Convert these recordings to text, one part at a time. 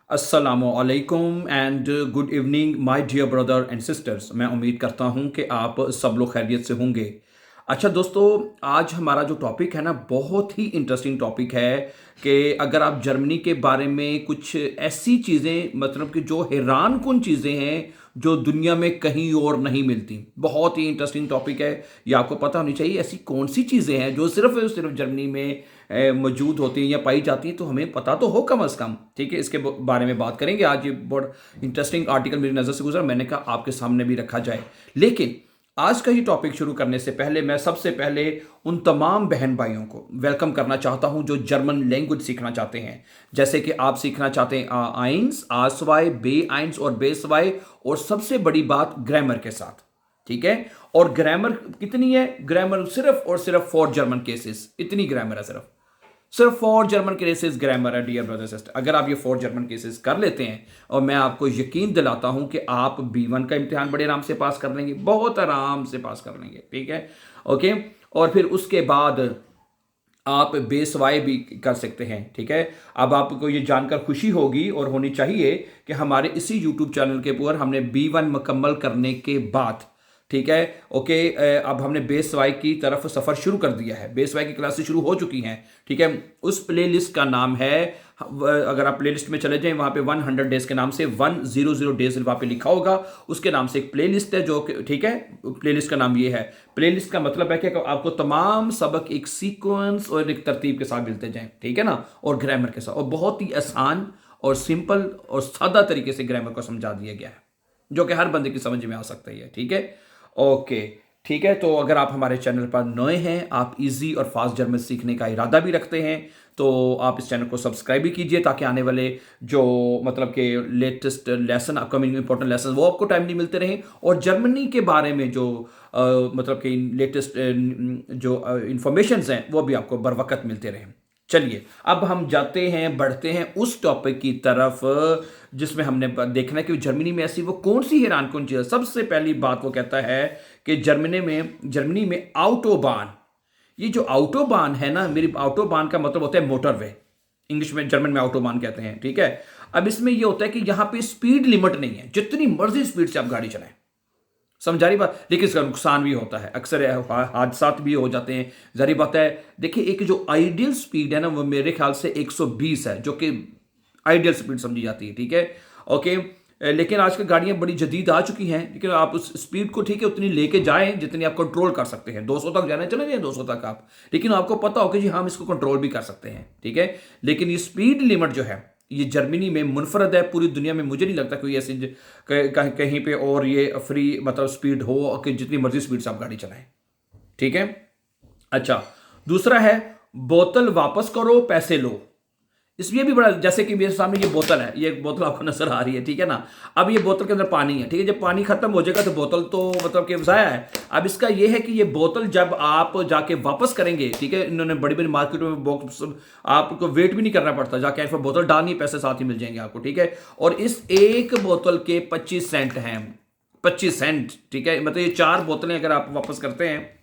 अस्सलामुअलैकुम and good evening my dear brother and sisters. मैं उम्मीद करता हूं कि आप सब लोग खैरियत से होंगे। अच्छा दोस्तों, आज हमारा जो टॉपिक है ना, बहुत ही इंटरेस्टिंग टॉपिक है कि अगर आप जर्मनी के बारे में कुछ ऐसी चीज़ें, मतलब कि जो हैरान कुन चीज़ें हैं जो दुनिया में कहीं और नहीं मिलती। बहुत ही इंटरेस्टिंग टॉपिक है। ये आपको पता होनी चाहिए ऐसी कौन सी चीज़ें हैं जो सिर्फ जर्मनी में मौजूद होती हैं या पाई जाती हैं, तो हमें पता तो हो कम अज़ कम। ठीक है, इसके बारे में बात करेंगे आज। ये बहुत इंटरेस्टिंग आर्टिकल मेरी नज़र से गुजरा, मैंने कहा आपके सामने भी रखा जाए। लेकिन आज का ये टॉपिक शुरू करने से पहले मैं सबसे पहले उन तमाम बहन भाइयों को वेलकम करना चाहता हूं जो जर्मन लैंग्वेज सीखना चाहते हैं। जैसे कि आप सीखना चाहते हैं आइंस, आसवाई, बे आइंस और बेसवाई, और सबसे बड़ी बात ग्रामर के साथ। ठीक है, और ग्रामर कितनी है? ग्रामर सिर्फ और सिर्फ फॉर जर्मन केसेस, इतनी ग्रामर है। सिर्फ फॉर जर्मन केसेस ग्रामर है डियर ब्रदर सिस्टर। अगर आप ये फॉर जर्मन केसेस कर लेते हैं, और मैं आपको यकीन दिलाता हूं कि आप B1 का इम्तिहान बड़े आराम से पास कर लेंगे, बहुत आराम से पास कर लेंगे। ठीक है, ओके। और फिर उसके बाद आप बेसवाई भी कर सकते हैं। ठीक है, अब आपको ये जानकर खुशी होगी और होनी चाहिए कि हमारे इसी यूट्यूब चैनल के ऊपर हमने B1 मुकम्मल करने के बाद, ठीक है, ओके, अब हमने बेस वाई की तरफ सफ़र शुरू कर दिया है। बेस वाई की क्लासेस शुरू हो चुकी हैं। ठीक है, उस प्लेलिस्ट का नाम है, अगर आप प्लेलिस्ट में चले जाएं, वहाँ पे 100 डेज के नाम से 100 डेज वहाँ पे लिखा होगा। उसके नाम से एक प्लेलिस्ट है जो ठीक है, प्लेलिस्ट का नाम ये है। प्लेलिस्ट का मतलब है कि आपको तमाम सबक एक सीक्वेंस और एक तरतीब के साथ मिलते जाएं। ठीक है ना, और ग्रामर के साथ, और बहुत ही आसान और सिंपल और सादा तरीके से ग्रामर को समझा दिया गया है, जो कि हर बंदे की समझ में आ सकता है। ठीक है, ओके, ठीक है। तो अगर आप हमारे चैनल पर नए हैं, आप इजी और फास्ट जर्मन सीखने का इरादा भी रखते हैं, तो आप इस चैनल को सब्सक्राइब भी कीजिए, ताकि आने वाले जो मतलब के latest lesson, upcoming important lesson, वो आपको टाइमली मिलते रहें। और जर्मनी के बारे में जो मतलब कि लेटेस्ट जो इंफॉर्मेशंस हैं, वो भी आपको बर वक्त मिलते रहें। चलिए, अब हम जाते हैं, बढ़ते हैं उस टॉपिक की तरफ जिसमें हमने देखना है कि जर्मनी में ऐसी वो कौन सी हैरान कौन चीज़ है। सबसे पहली बात वो कहता है कि जर्मनी में आउटोबान, ये जो आउटोबान है ना, मेरी आउटोबान का मतलब होता है मोटरवे। इंग्लिश में, जर्मन में ऑटोबान कहते हैं। ठीक है, अब इसमें ये होता है कि यहां पे स्पीड लिमिट नहीं है, जितनी मर्जी स्पीड से आप गाड़ी चलाएं। समझा रही बात? लेकिन इसका नुकसान भी होता है, अक्सर हादसा भी हो जाते हैं। जारी बात है, देखिए, एक जो आइडियल स्पीड है ना, वो मेरे ख्याल से 120 है, जो कि आइडियल स्पीड समझी जाती है। ठीक है, ओके। लेकिन आजकल गाड़ियां बड़ी जदीद आ चुकी हैं, लेकिन आप उस स्पीड को, ठीक है, उतनी लेके जाएं जितनी आप कंट्रोल कर सकते हैं। 200 तक जाना, चले जाए 200 तक आप, लेकिन आपको पता हो कि जी हम इसको कंट्रोल भी कर सकते हैं। ठीक है, लेकिन ये स्पीड लिमिट जो है, ये जर्मनी में मुनफरद है। पूरी दुनिया में मुझे नहीं लगता कोई ऐसी कहीं पे और ये फ्री मतलब स्पीड हो कि जितनी मर्जी स्पीड से आप गाड़ी चलाएं। ठीक है, अच्छा। दूसरा है, बोतल वापस करो, पैसे लो। इसमें भी बड़ा, जैसे कि मेरे सामने ये बोतल है, ये बोतल आपको नजर आ रही है। ठीक है ना, अब ये बोतल के अंदर पानी है। ठीक है, जब पानी खत्म हो जाएगा तो बोतल तो मतलब कि ज़ाया है। अब इसका ये है कि ये बोतल जब आप जाके वापस करेंगे, ठीक है, इन्होंने बड़ी बड़ी मार्केटों में बॉक्स, आपको वेट भी नहीं करना पड़ता, जाके फिर बोतल डालनी, पैसे साथ ही मिल जाएंगे आपको। ठीक है, और इस एक बोतल के 25 सेंट हैं, 25 सेंट। ठीक है, मतलब ये 4 बोतलें अगर आप वापस करते हैं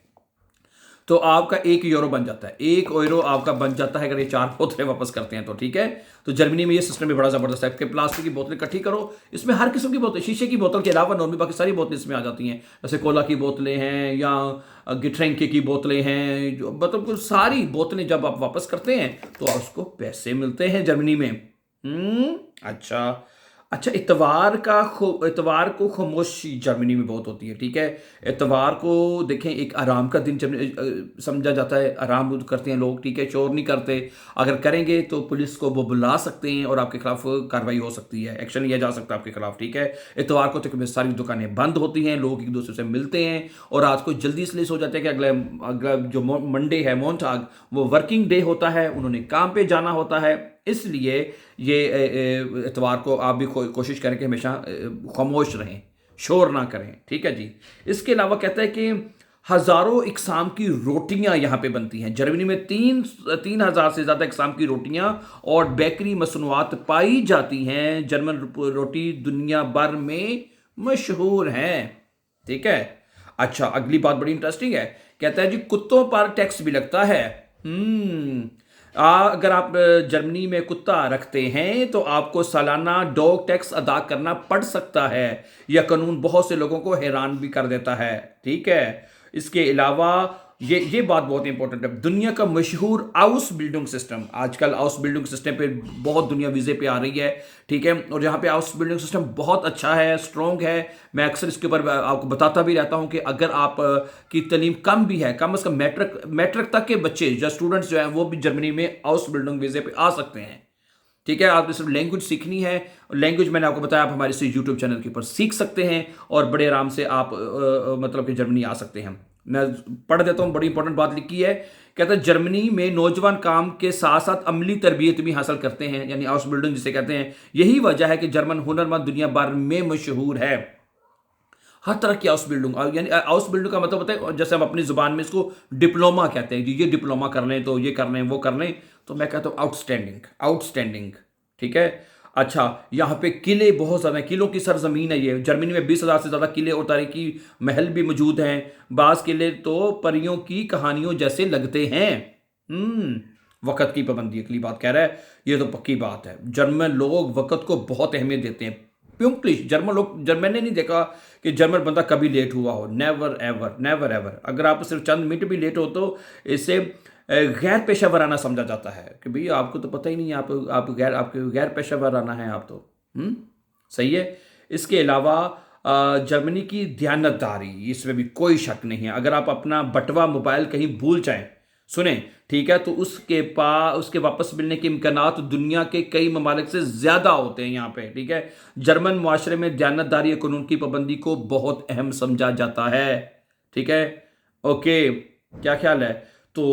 तो आपका 1 यूरो बन जाता है। 1 यूरो आपका बन जाता है अगर ये 4 बोतलें वापस करते हैं तो। ठीक है, तो जर्मनी में ये सिस्टम भी बड़ा जबरदस्त है कि प्लास्टिक की बोतलें इकट्ठी करो, इसमें हर किस्म की बोतल, शीशे की बोतल के अलावा नॉर्मल बाकी सारी बोतलें इसमें आ जाती हैं। जैसे कोला की बोतलें हैं या गिट्रेंके की बोतलें हैं, जो मतलब सारी बोतलें जब आप वापस करते हैं तो उसको पैसे मिलते हैं जर्मनी में। अच्छा। अच्छा, इतवार को खामोशी जर्मनी में बहुत होती है। ठीक है, इतवार को देखें, एक आराम का दिन समझा जाता है, आराम करते हैं लोग। ठीक है, शोर नहीं करते। अगर करेंगे तो पुलिस को वो बुला सकते हैं और आपके खिलाफ कार्रवाई हो सकती है, एक्शन लिया जा सकता है आपके खिलाफ। ठीक है, इतवार को तकरीबन सारी दुकानें बंद होती हैं, लोग एक दूसरे से मिलते हैं, और रात को जल्दी इसलिए सो जाते हैं कि अगला जो मंडे है, मोंटाग, वो वर्किंग डे होता है, उन्होंने काम पे जाना होता है। इसलिए ये इतवार को आप भी कोशिश करें कि हमेशा खामोश रहें, शोर ना करें। ठीक है जी। इसके अलावा कहता है कि हज़ारों इकसाम की रोटियां यहाँ पे बनती हैं। जर्मनी में 3,000 से ज़्यादा इकसाम की रोटियां और बेकरी मसनूआत पाई जाती हैं। जर्मन रोटी दुनिया भर में मशहूर हैं। ठीक है, अच्छा, अगली बात बड़ी इंटरेस्टिंग है। कहता है जी, कुत्तों पर टैक्स भी लगता है। अगर आप जर्मनी में कुत्ता रखते हैं तो आपको सालाना डॉग टैक्स अदा करना पड़ सकता है। यह कानून बहुत से लोगों को हैरान भी कर देता है। ठीक है, इसके अलावा ये बात बहुत इंपॉर्टेंट है। दुनिया का मशहूर हाउस बिल्डिंग सिस्टम, आजकल हाउस बिल्डिंग सिस्टम पे बहुत दुनिया वीज़े पे आ रही है। ठीक है, और यहाँ पे हाउस बिल्डिंग सिस्टम बहुत अच्छा है, स्ट्रॉन्ग है। मैं अक्सर इसके ऊपर आपको बताता भी रहता हूँ कि अगर आप की तालीम कम भी है, कम से कम मैट्रिक तक के बच्चे या स्टूडेंट्स जो हैं वो भी जर्मनी में हाउस बिल्डिंग वीज़े पे आ सकते हैं। ठीक है, आपने सिर्फ लैंग्वेज सीखनी है। लैंग्वेज मैंने आपको बताया, आप हमारे से यूट्यूब चैनल के ऊपर सीख सकते हैं और बड़े आराम से आप मतलब कि जर्मनी आ सकते हैं। मैं पढ़ देता हूँ, बड़ी इंपॉर्टेंट बात लिखी है। कहता है जर्मनी में नौजवान काम के साथ साथ अमली तरबियत भी हासिल करते हैं, यानी हाउस बिल्डिंग जिसे कहते हैं। यही वजह है कि जर्मन हुनरमंद दुनिया भर में मशहूर है। हर तरह की हाउस बिल्डिंग, यानी हाउस बिल्डिंग का मतलब होता है, जैसे हम अपनी जुबान में इसको डिप्लोमा कहते हैं, ये डिप्लोमा कर लें तो ये कर लें वो कर लें, तो मैं कहता हूँ आउटस्टैंडिंग आउटस्टैंडिंग। ठीक है, अच्छा, यहाँ पे किले बहुत ज़्यादा हैं, किलों की सरजमीन है ये। जर्मनी में 20,000 से ज़्यादा किले और तारीखी महल भी मौजूद हैं। बाज़ किले तो परियों की कहानियों जैसे लगते हैं। वक़्त की पाबंदी अगली बात कह रहा है, ये तो पक्की बात है। जर्मन लोग वक़्त को बहुत अहमियत देते हैं। प्यूंक्लिश मैंने नहीं देखा कि जर्मन बंदा कभी लेट हुआ हो। Never ever, never ever. अगर आप सिर्फ चंद मिनट भी लेट हो तो इससे गैर पेशा वराना समझा जाता है कि भाई आपको तो पता ही नहीं है, आपके गैर पेशा वराना है आप तो। सही है। इसके अलावा जर्मनी की दयानतदारी, इसमें भी कोई शक नहीं है। अगर आप अपना बटवा मोबाइल कहीं भूल जाएं, सुने, ठीक है, तो उसके वापस मिलने के इम्कानात दुनिया के कई ममालिक से ज़्यादा होते हैं यहाँ पे। ठीक है, जर्मन मुआशरे में दयानतदारी या कानून की पाबंदी को बहुत अहम समझा जाता है। ठीक है, ओके, क्या ख्याल है? तो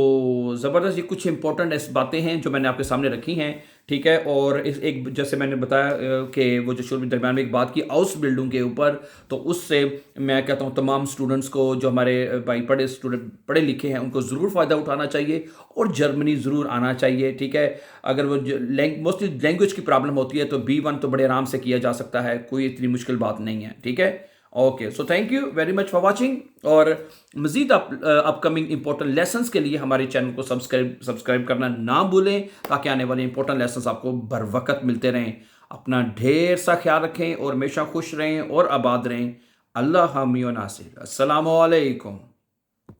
ज़बरदस्त, ये कुछ इंपॉर्टेंट ऐसी बातें हैं जो मैंने आपके सामने रखी हैं। ठीक है, और इस एक जैसे मैंने बताया कि वो जो शुरू में दरम्यान में एक बात की हाउस बिल्डिंग के ऊपर, तो उससे मैं कहता हूँ तमाम स्टूडेंट्स को, जो हमारे भाई पढ़े लिखे हैं, उनको ज़रूर फ़ायदा उठाना चाहिए और जर्मनी ज़रूर आना चाहिए। ठीक है, अगर वो मोस्टली लैंग्वेज की प्रॉब्लम होती है तो B1 तो बड़े आराम से किया जा सकता है, कोई इतनी मुश्किल बात नहीं है। ठीक है, okay, so thank you very much for watching. और मज़ीद अपकमिंग इंपॉर्टेंट लेसन्स के लिए हमारे चैनल को सब्सक्राइब करना ना भूलें, ताकि आने वाले इंपॉर्टेंट लेसन्स आपको बर वक्त मिलते रहें। अपना ढेर सा ख्याल रखें और हमेशा खुश रहें और आबाद रहें। अल्लाह हामी व नासिर। अस्सलामु अलैकुम।